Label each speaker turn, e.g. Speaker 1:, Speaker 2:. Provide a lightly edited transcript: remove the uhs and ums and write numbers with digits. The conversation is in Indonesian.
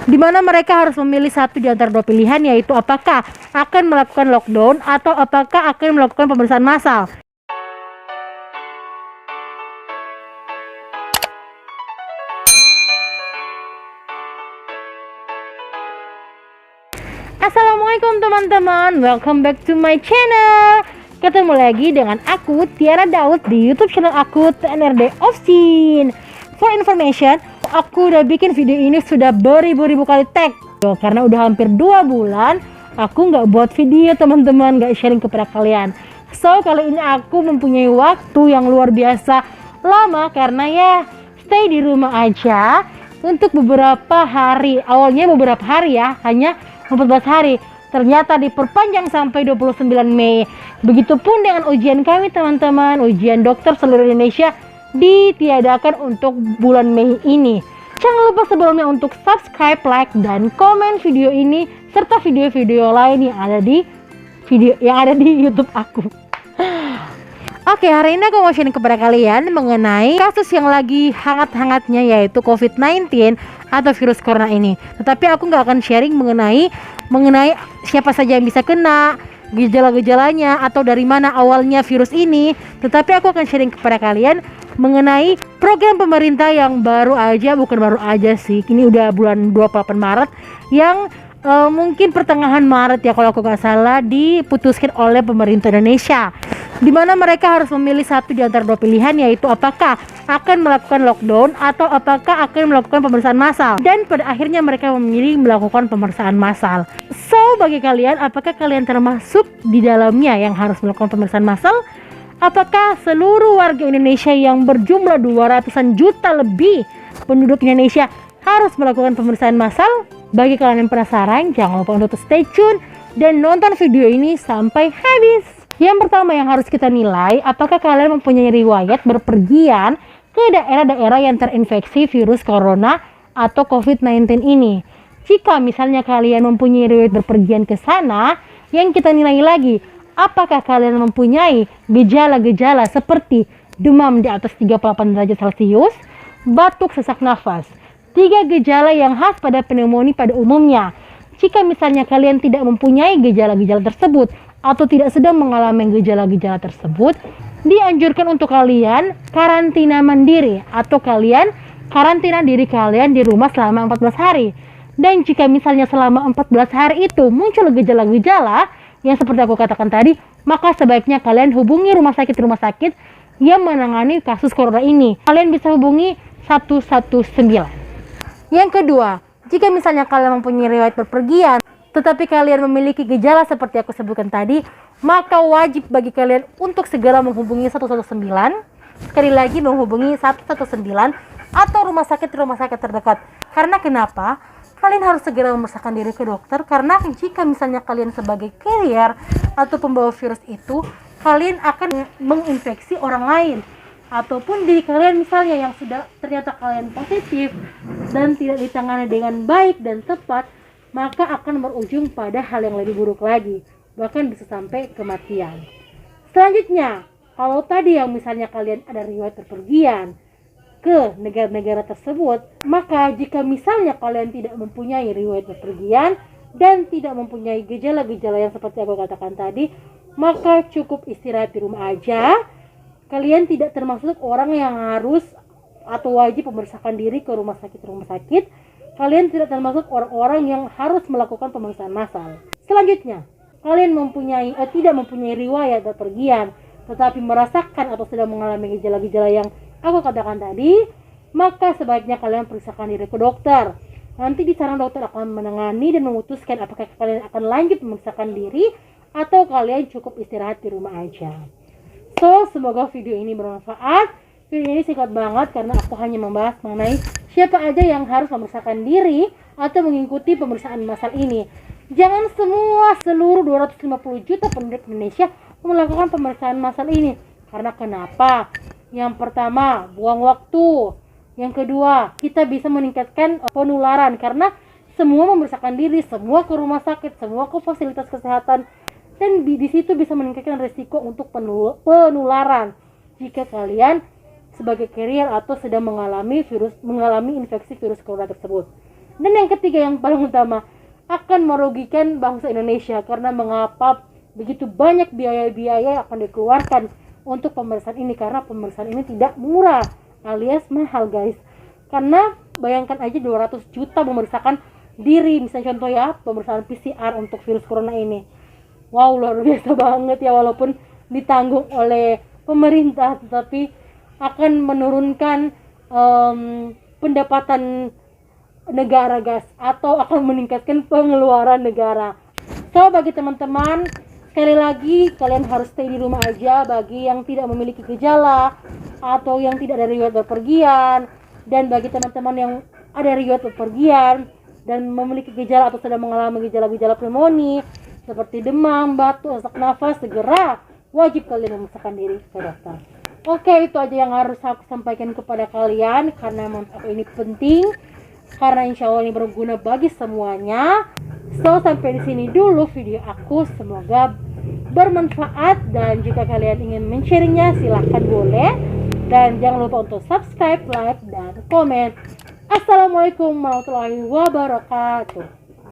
Speaker 1: di mana mereka harus memilih satu di antara dua pilihan, yaitu apakah akan melakukan lockdown atau apakah akan melakukan pemeriksaan massal. Assalamualaikum teman-teman, welcome back to my channel. Ketemu lagi dengan aku Tiara Daud di YouTube channel aku TNRD Offscene. For information, aku udah bikin video ini sudah beribu-ribu kali tag. Karena udah hampir 2 bulan aku nggak buat video teman-teman, nggak sharing kepada kalian. So kali ini aku mempunyai waktu yang luar biasa lama karena ya stay di rumah aja untuk beberapa hari. Awalnya beberapa hari ya, hanya 14 hari, ternyata diperpanjang sampai 29 Mei. Begitupun dengan ujian kami teman-teman, ujian dokter seluruh Indonesia ditiadakan untuk bulan Mei ini. Jangan lupa sebelumnya untuk subscribe, like, dan komen video ini serta video-video lain yang ada di YouTube aku. Oke, hari ini aku mau sharing kepada kalian mengenai kasus yang lagi hangat-hangatnya, yaitu COVID-19 atau virus corona ini. Tetapi aku nggak akan sharing mengenai siapa saja yang bisa kena, gejala-gejalanya, atau dari mana awalnya virus ini. Tetapi aku akan sharing kepada kalian mengenai program pemerintah yang bukan baru aja sih, ini udah bulan 28 Maret yang mungkin pertengahan Maret ya kalau aku nggak salah, diputuskan oleh pemerintah Indonesia, di mana mereka harus memilih satu di antara dua pilihan, yaitu apakah akan melakukan lockdown atau apakah akan melakukan pemeriksaan massal. Dan pada akhirnya mereka memilih melakukan pemeriksaan massal. So bagi kalian, apakah kalian termasuk di dalamnya yang harus melakukan pemeriksaan massal? Apakah seluruh warga Indonesia yang berjumlah 200-an juta lebih penduduk Indonesia harus melakukan pemeriksaan massal? Bagi kalian yang penasaran, jangan lupa untuk stay tune dan nonton video ini sampai habis. Yang pertama yang harus kita nilai, apakah kalian mempunyai riwayat berpergian ke daerah-daerah yang terinfeksi virus corona atau COVID-19 ini. Jika misalnya kalian mempunyai riwayat berpergian ke sana, yang kita nilai lagi, apakah kalian mempunyai gejala-gejala seperti demam di atas 38 derajat Celcius, batuk sesak nafas, 3 gejala yang khas pada pneumonia pada umumnya. Jika misalnya kalian tidak mempunyai gejala-gejala tersebut atau tidak sedang mengalami gejala-gejala tersebut, dianjurkan untuk kalian karantina mandiri atau kalian karantina diri kalian di rumah selama 14 hari. Dan jika misalnya selama 14 hari itu muncul gejala-gejala yang seperti aku katakan tadi, maka sebaiknya kalian hubungi rumah sakit yang menangani kasus corona ini. Kalian bisa hubungi 119. Yang kedua, jika misalnya kalian mempunyai riwayat berpergian, tetapi kalian memiliki gejala seperti aku sebutkan tadi, maka wajib bagi kalian untuk segera menghubungi 119. Sekali lagi menghubungi 119 atau rumah sakit terdekat. Karena kenapa? Kalian harus segera memeriksakan diri ke dokter, karena jika misalnya kalian sebagai carrier atau pembawa virus itu, kalian akan menginfeksi orang lain. Ataupun diri kalian misalnya yang sudah ternyata kalian positif dan tidak ditangani dengan baik dan tepat, maka akan berujung pada hal yang lebih buruk lagi, bahkan bisa sampai kematian. Selanjutnya, kalau tadi yang misalnya kalian ada riwayat berpergian ke negara-negara tersebut, maka jika misalnya kalian tidak mempunyai riwayat berpergian dan tidak mempunyai gejala-gejala yang seperti aku katakan tadi, maka cukup istirahat di rumah aja. Kalian tidak termasuk orang yang harus atau wajib memeriksakan diri ke rumah sakit. Kalian tidak termasuk orang-orang yang harus melakukan pemeriksaan massal. Selanjutnya, kalian tidak mempunyai riwayat berpergian, tetapi merasakan atau sedang mengalami gejala-gejala yang aku katakan tadi, maka sebaiknya kalian periksakan diri ke dokter. Nanti di sana dokter akan menangani dan memutuskan apakah kalian akan lanjut memeriksakan diri atau kalian cukup istirahat di rumah aja. So, semoga video ini bermanfaat. Video ini singkat banget karena aku hanya membahas mengenai siapa aja yang harus memeriksakan diri atau mengikuti pemeriksaan massal ini. Jangan seluruh 250 juta penduduk Indonesia melakukan pemeriksaan massal ini. Karena kenapa? Yang pertama, buang waktu. Yang kedua, kita bisa meningkatkan penularan karena semua memeriksakan diri, semua ke rumah sakit, semua ke fasilitas kesehatan. Dan di situ bisa meningkatkan risiko untuk penularan jika kalian sebagai carrier atau sedang mengalami infeksi virus corona tersebut. Dan yang ketiga yang paling utama, akan merugikan bangsa Indonesia karena mengapa begitu banyak biaya-biaya yang akan dikeluarkan untuk pemeriksaan ini, karena pemeriksaan ini tidak murah alias mahal guys. Karena bayangkan aja 200 juta memeriksakan diri, misalnya contoh ya pemeriksaan PCR untuk virus corona ini. Wow, luar biasa banget ya, walaupun ditanggung oleh pemerintah tetapi akan menurunkan pendapatan negara guys, atau akan meningkatkan pengeluaran negara. So bagi teman-teman, sekali lagi kalian harus stay di rumah aja bagi yang tidak memiliki gejala atau yang tidak ada riwayat bepergian. Dan bagi teman-teman yang ada riwayat bepergian dan memiliki gejala atau sedang mengalami gejala-gejala pneumonia seperti demam, batuk, sesak nafas, segera wajib kalian memeriksakan diri ke dokter. Oke, itu aja yang harus aku sampaikan kepada kalian karena menurut aku ini penting, karena insya Allah ini berguna bagi semuanya. So sampai di sini dulu video aku, semoga bermanfaat, dan jika kalian ingin men-sharingnya silahkan boleh, dan jangan lupa untuk subscribe, like, dan komen. Assalamualaikum warahmatullahi wabarakatuh.